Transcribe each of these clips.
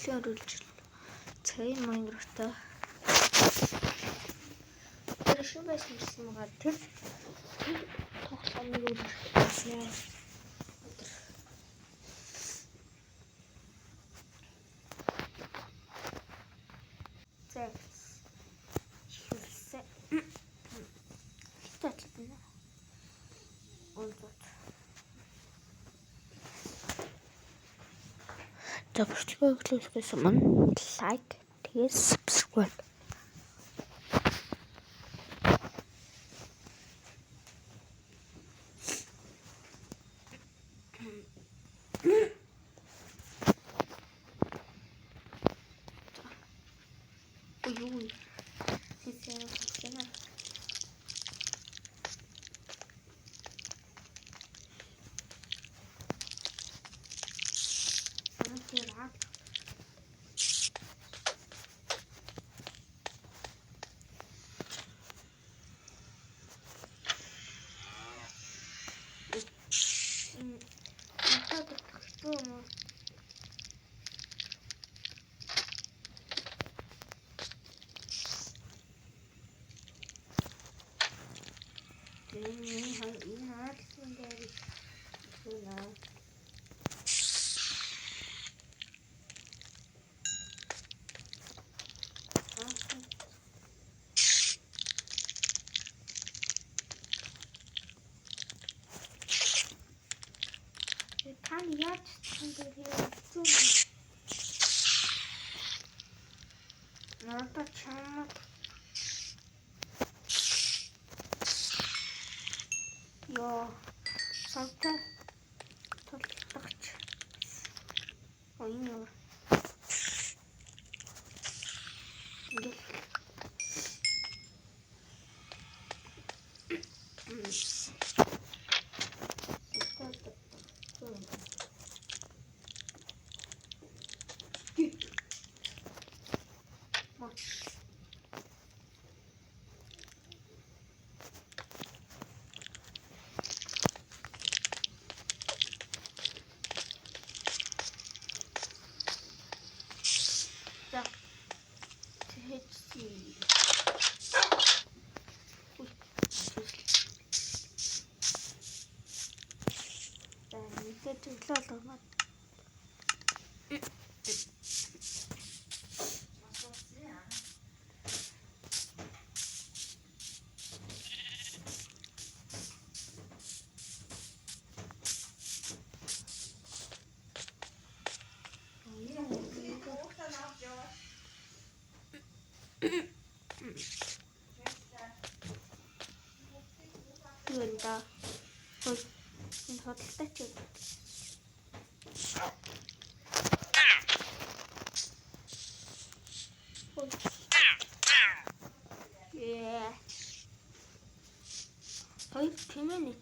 нэлээд оруулж цагийн Майнкрафтаа тэр шиг байсан байгаа тэр тоглоомыг үзсэн. Subscribe гэсэн маань лайк тэгээ subscribe. Ой. Система. Тань яаж тандэр надад чамд ёо савтай толгоч ойно Тэглээ да. Ой, энэ хөдөлтэй ч юм. Ой, тэмээ.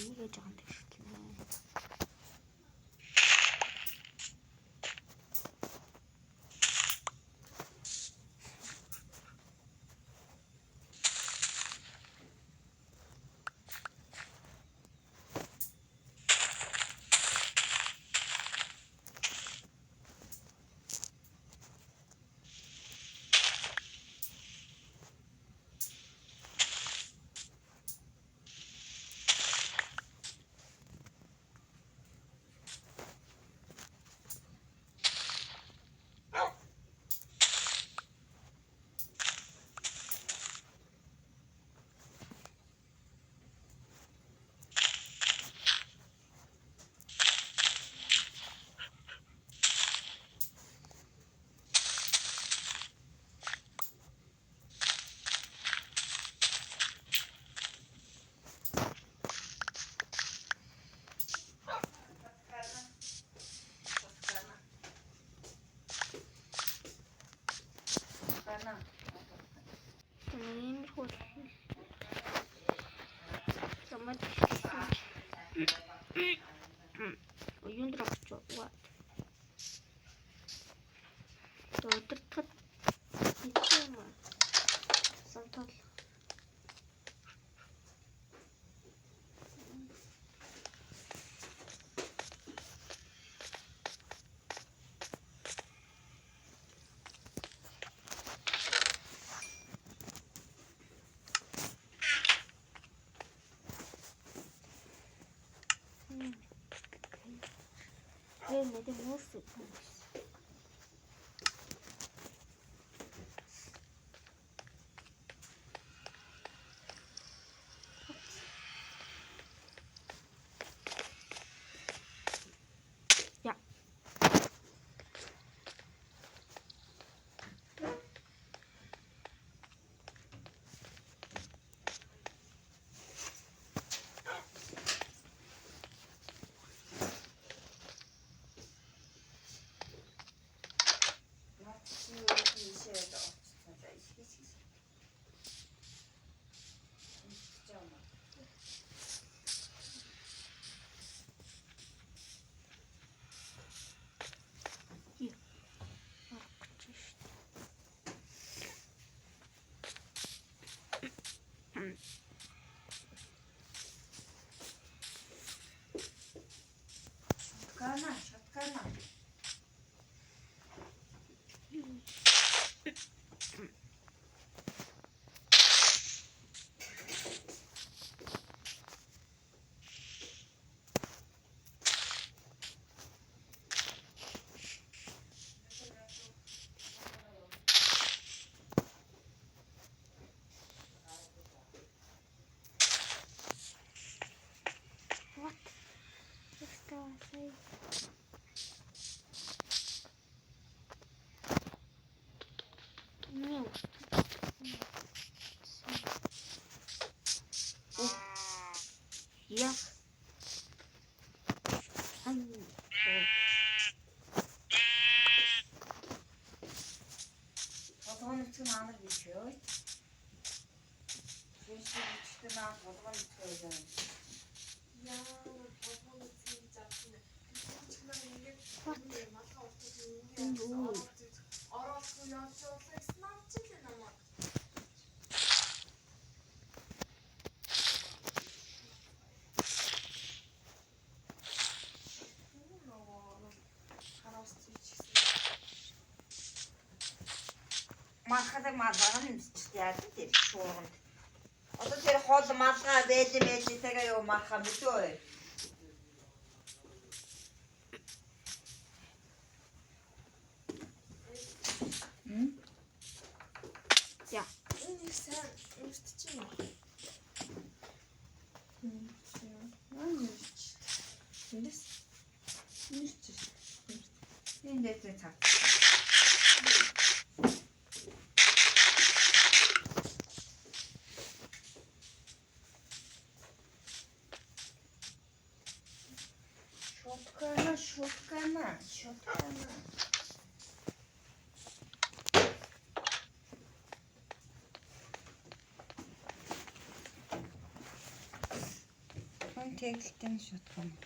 Амигээ жоохон тэгшүүлнэ. Юунд руу очиваа. Өдөртөд хийчихсэн юм. Сантал. Мэдээ мөрс юм. Ja. Шаткана. What? Say. Meu. Ja. Толгойн өчгөн амар биш ёо. Шинжлэх хүчтэй наа толгойн өчгөө байна. Яа, толгойн өчгөө заасан. Чимээ ингээд малгай устдаа оролцоо явуулсан снапчил намайг. Махад малгай нэмчихсэн яа тэр шуурганд. Одоо тэр хол малгай бэлээ юу малхаа мэдөө. Ja. Энэ сайн өртчихин. Энэ дэвтэр цаа. Шуткана. Хон тэгэлтэн шуткана.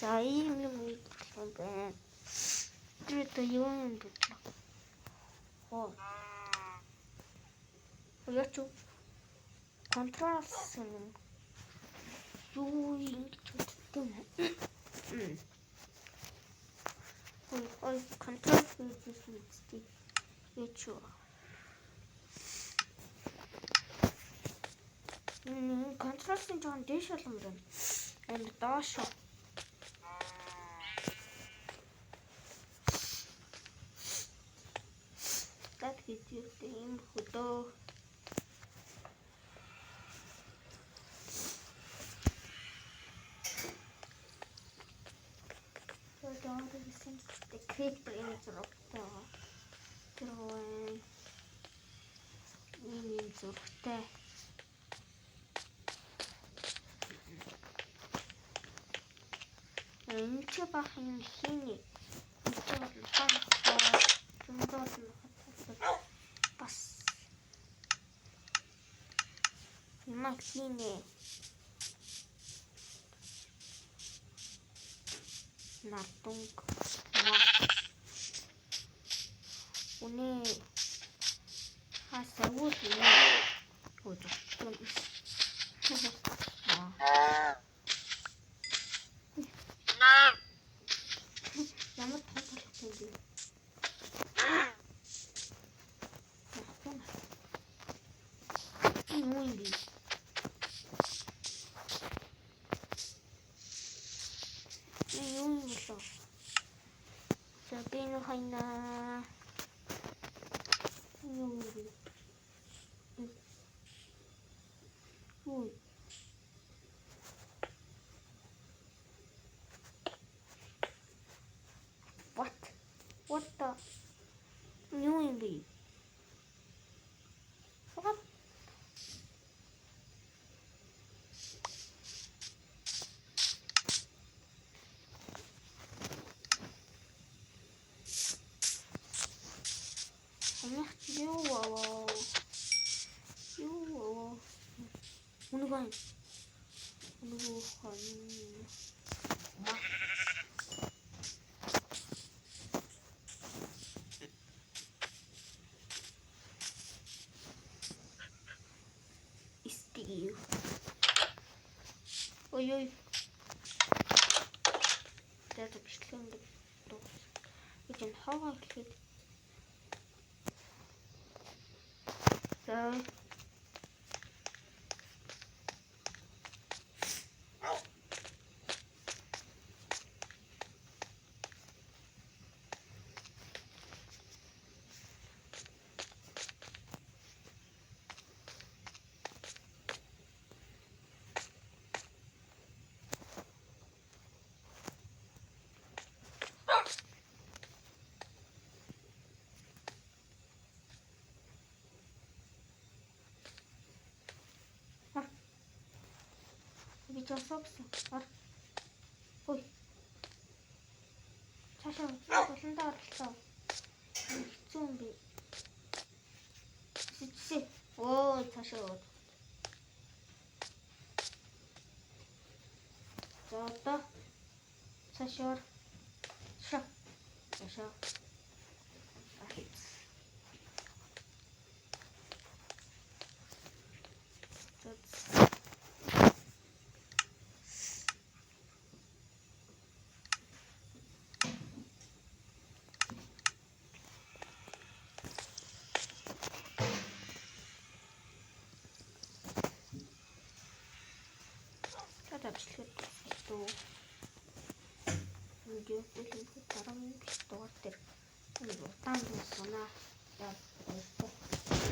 За ийм юм юм байна. Тэр юу юм бэ? Хоо. Яач контролс юм. Юу ингэж утдаг юм. Ой, контрол хийсэн үстэй. Яач юу? Контролсын жоон дэш болон байна. Энэ доош. Так хийдэг юм хөдөө. Одоо гэсэн крипто энэ зурагтай. Тэр энэ зүрхтэй. Энэ ч бах юм хийнэ. Бас юм хийнэ. Натунг. Уни хасагуул юм. Өөдөө. Ямар тоглох юм бэ? Юу юм бэ? Юу юм болов? Сабин хайна. Юу юм бэ? Ой. What the? Юу юм бэ? What? Унган. Стив. Ой. Тэгээд бичлэн дуу. Эцэн хаваа гэхэд. За. Видеособсон. Ой. Цаашаа болондоо орлоо. Хэцүү юм би. Сэцээ. Оо, цаашаа. За одоо цаашаа. Цаашаа. Бичлэгэд дуу видео бүлээн дараа нь дугаар дээр удаан дуусна.